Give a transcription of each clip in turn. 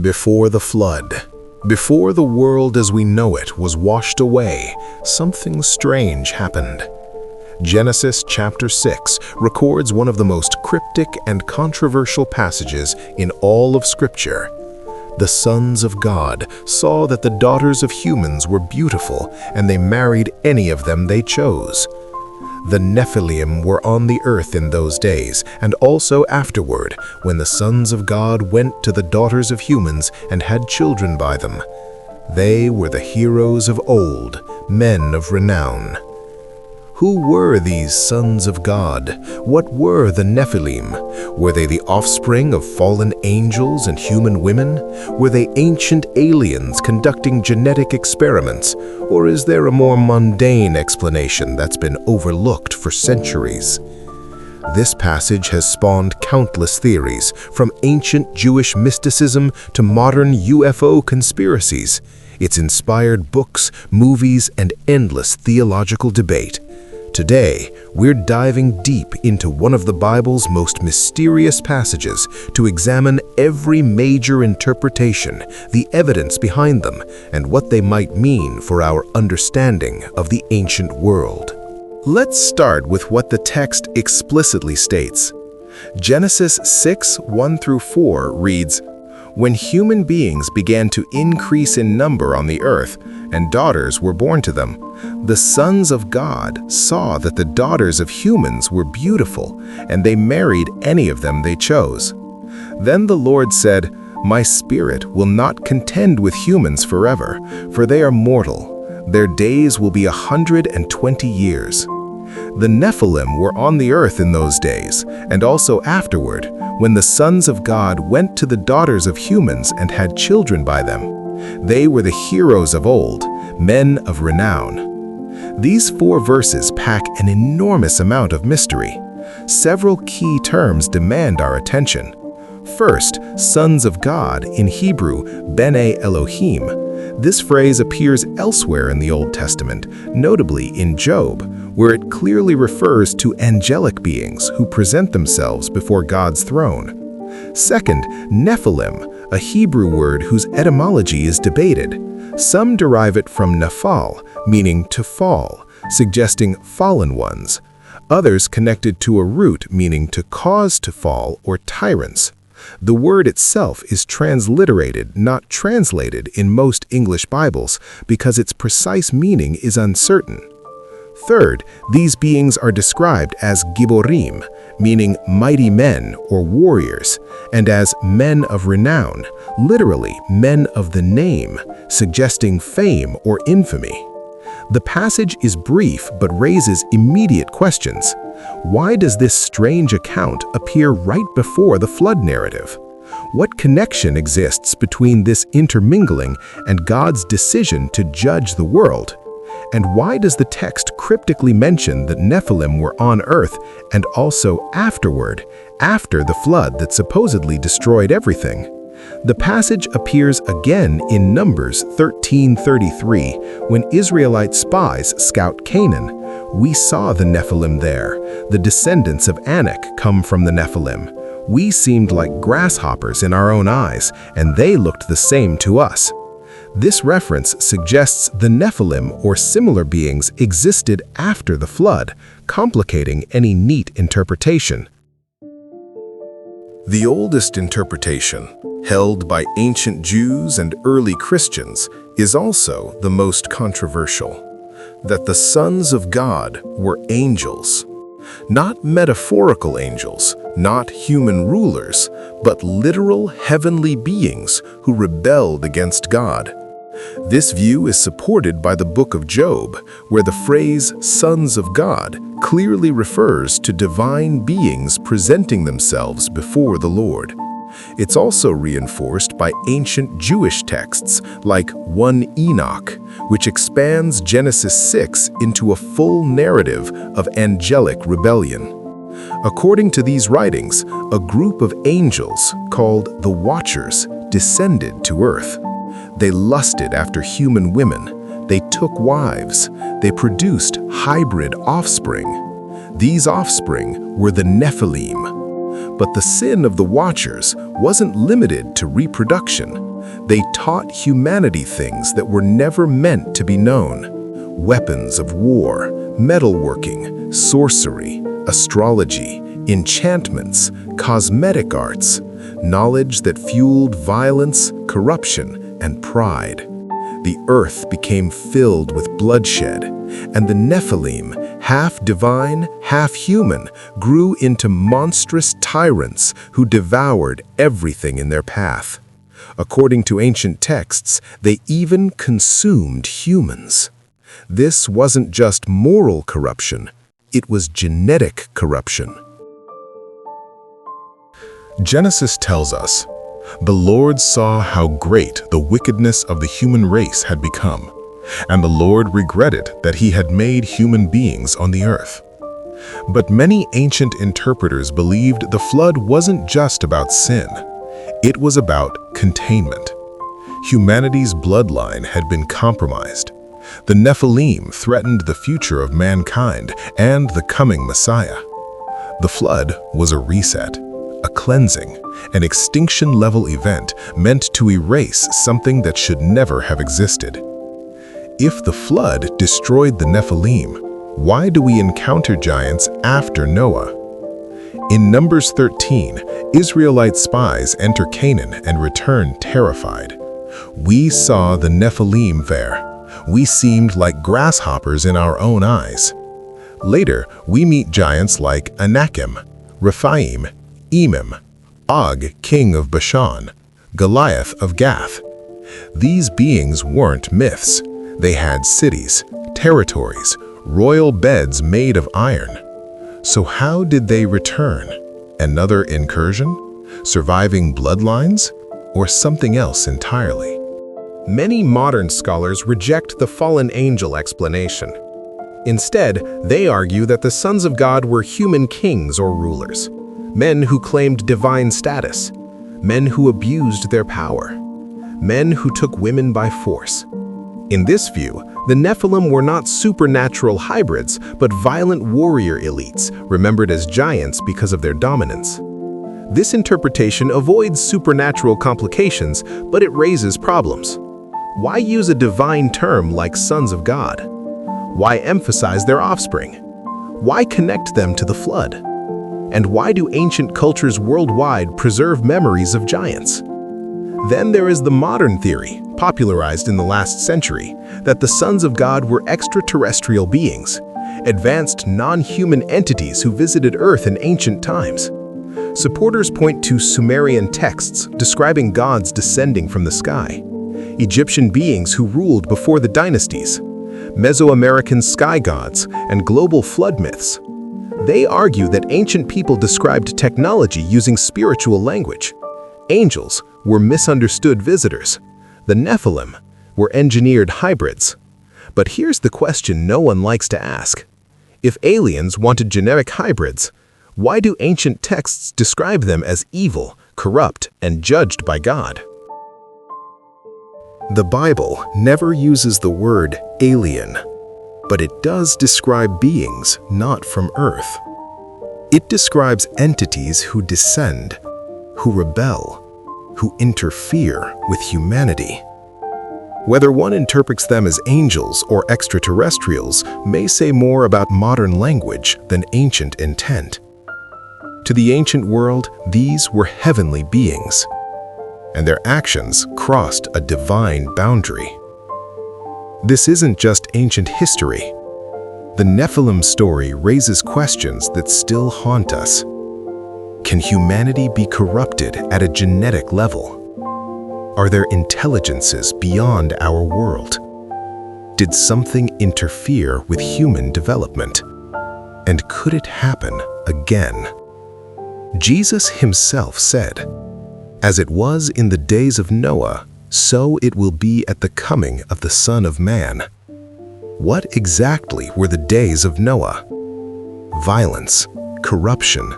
Before the flood, before the world as we know it was washed away, something strange happened. Genesis chapter 6 records one of the most cryptic and controversial passages in all of Scripture. The sons of God saw that the daughters of humans were beautiful, and they married any of them they chose. The Nephilim were on the earth in those days, and also afterward, when the sons of God went to the daughters of humans and had children by them. They were the heroes of old, men of renown. Who were these sons of God? What were the Nephilim? Were they the offspring of fallen angels and human women? Were they ancient aliens conducting genetic experiments? Or is there a more mundane explanation that's been overlooked for centuries? This passage has spawned countless theories, from ancient Jewish mysticism to modern UFO conspiracies. It's inspired books, movies, and endless theological debate. Today, we're diving deep into one of the Bible's most mysterious passages to examine every major interpretation, the evidence behind them, and what they might mean for our understanding of the ancient world. Let's start with what the text explicitly states. Genesis 6:1-4 reads, "When human beings began to increase in number on the earth, and daughters were born to them, the sons of God saw that the daughters of humans were beautiful, and they married any of them they chose. Then the Lord said, 'My spirit will not contend with humans forever, for they are mortal. Their days will be 120 years. The Nephilim were on the earth in those days, and also afterward, when the sons of God went to the daughters of humans and had children by them. They were the heroes of old, men of renown." These 4 verses pack an enormous amount of mystery. Several key terms demand our attention. First, sons of God, in Hebrew, Bene Elohim. This phrase appears elsewhere in the Old Testament, notably in Job, where it clearly refers to angelic beings who present themselves before God's throne. Second, Nephilim, a Hebrew word whose etymology is debated. Some derive it from Nephal, meaning to fall, suggesting fallen ones. Others connect it to a root meaning to cause to fall or tyrants. The word itself is transliterated, not translated, in most English Bibles because its precise meaning is uncertain. Third, these beings are described as Giborim, meaning mighty men or warriors, and as men of renown, literally men of the name, suggesting fame or infamy. The passage is brief but raises immediate questions. Why does this strange account appear right before the flood narrative? What connection exists between this intermingling and God's decision to judge the world? And why does the text cryptically mention that Nephilim were on earth and also afterward, after the flood that supposedly destroyed everything? The passage appears again in Numbers 13:33, when Israelite spies scout Canaan. "We saw the Nephilim there. The descendants of Anak come from the Nephilim. We seemed like grasshoppers in our own eyes, and they looked the same to us." This reference suggests the Nephilim or similar beings existed after the flood, complicating any neat interpretation. The oldest interpretation, held by ancient Jews and early Christians, is also the most controversial: that the sons of God were angels. Not metaphorical angels, not human rulers, but literal heavenly beings who rebelled against God. This view is supported by the book of Job, where the phrase "sons of God" clearly refers to divine beings presenting themselves before the Lord. It's also reinforced by ancient Jewish texts like 1 Enoch, which expands Genesis 6 into a full narrative of angelic rebellion. According to these writings, a group of angels, called the Watchers, descended to earth. They lusted after human women. They took wives. They produced hybrid offspring. These offspring were the Nephilim. But the sin of the Watchers wasn't limited to reproduction. They taught humanity things that were never meant to be known. Weapons of war, metalworking, sorcery, astrology, enchantments, cosmetic arts, knowledge that fueled violence, corruption, and pride. The earth became filled with bloodshed, and the Nephilim, half divine, half human, grew into monstrous tyrants who devoured everything in their path. According to ancient texts, they even consumed humans. This wasn't just moral corruption, it was genetic corruption. Genesis tells us, "The Lord saw how great the wickedness of the human race had become, and the Lord regretted that he had made human beings on the earth." But many ancient interpreters believed the flood wasn't just about sin. It was about containment. Humanity's bloodline had been compromised. The Nephilim threatened the future of mankind and the coming Messiah. The flood was a reset, a cleansing, an extinction-level event meant to erase something that should never have existed. If the flood destroyed the Nephilim, why do we encounter giants after Noah? In Numbers 13, Israelite spies enter Canaan and return terrified. "We saw the Nephilim there. We seemed like grasshoppers in our own eyes." Later, we meet giants like Anakim, Rephaim, Emim, Og, king of Bashan, Goliath of Gath. These beings weren't myths. They had cities, territories, royal beds made of iron. So how did they return? Another incursion? Surviving bloodlines? Or something else entirely? Many modern scholars reject the fallen angel explanation. Instead, they argue that the sons of God were human kings or rulers, men who claimed divine status, men who abused their power, men who took women by force. In this view, the Nephilim were not supernatural hybrids, but violent warrior elites, remembered as giants because of their dominance. This interpretation avoids supernatural complications, but it raises problems. Why use a divine term like sons of God? Why emphasize their offspring? Why connect them to the flood? And why do ancient cultures worldwide preserve memories of giants? Then there is the modern theory, popularized in the last century, that the sons of God were extraterrestrial beings, advanced non-human entities who visited Earth in ancient times. Supporters point to Sumerian texts describing gods descending from the sky, Egyptian beings who ruled before the dynasties, Mesoamerican sky gods, and global flood myths. They argue that ancient people described technology using spiritual language. Angels were misunderstood visitors. The Nephilim were engineered hybrids. But here's the question no one likes to ask. If aliens wanted genetic hybrids, why do ancient texts describe them as evil, corrupt, and judged by God? The Bible never uses the word alien, but it does describe beings not from Earth. It describes entities who descend, who rebel, who interfere with humanity. Whether one interprets them as angels or extraterrestrials may say more about modern language than ancient intent. To the ancient world, these were heavenly beings, and their actions crossed a divine boundary. This isn't just ancient history. The Nephilim story raises questions that still haunt us. Can humanity be corrupted at a genetic level? Are there intelligences beyond our world? Did something interfere with human development? And could it happen again? Jesus himself said, "As it was in the days of Noah, so it will be at the coming of the Son of Man." What exactly were the days of Noah? Violence, corruption,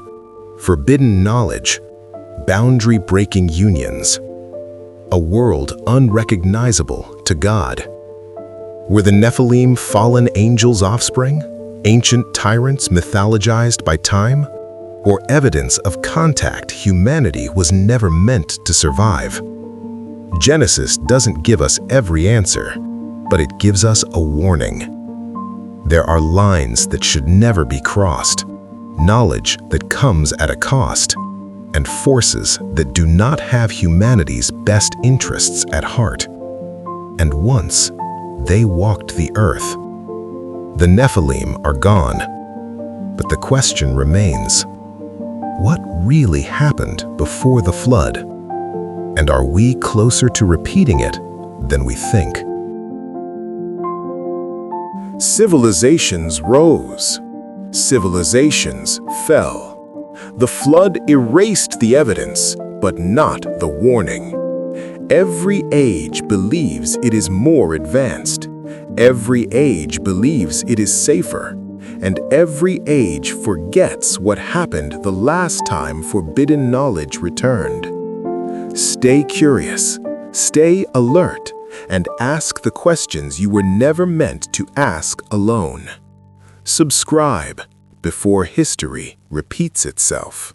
forbidden knowledge, boundary-breaking unions. A world unrecognizable to God. Were the Nephilim fallen angels' offspring? Ancient tyrants mythologized by time? Or evidence of contact humanity was never meant to survive? Genesis doesn't give us every answer, but it gives us a warning. There are lines that should never be crossed, knowledge that comes at a cost, and forces that do not have humanity's best interests at heart. And once, they walked the earth. The Nephilim are gone, but the question remains, what really happened before the flood? And are we closer to repeating it than we think? Civilizations rose. Civilizations fell. The flood erased the evidence, but not the warning. Every age believes it is more advanced. Every age believes it is safer. And every age forgets what happened the last time forbidden knowledge returned. Stay curious, stay alert, and ask the questions you were never meant to ask alone. Subscribe before history repeats itself.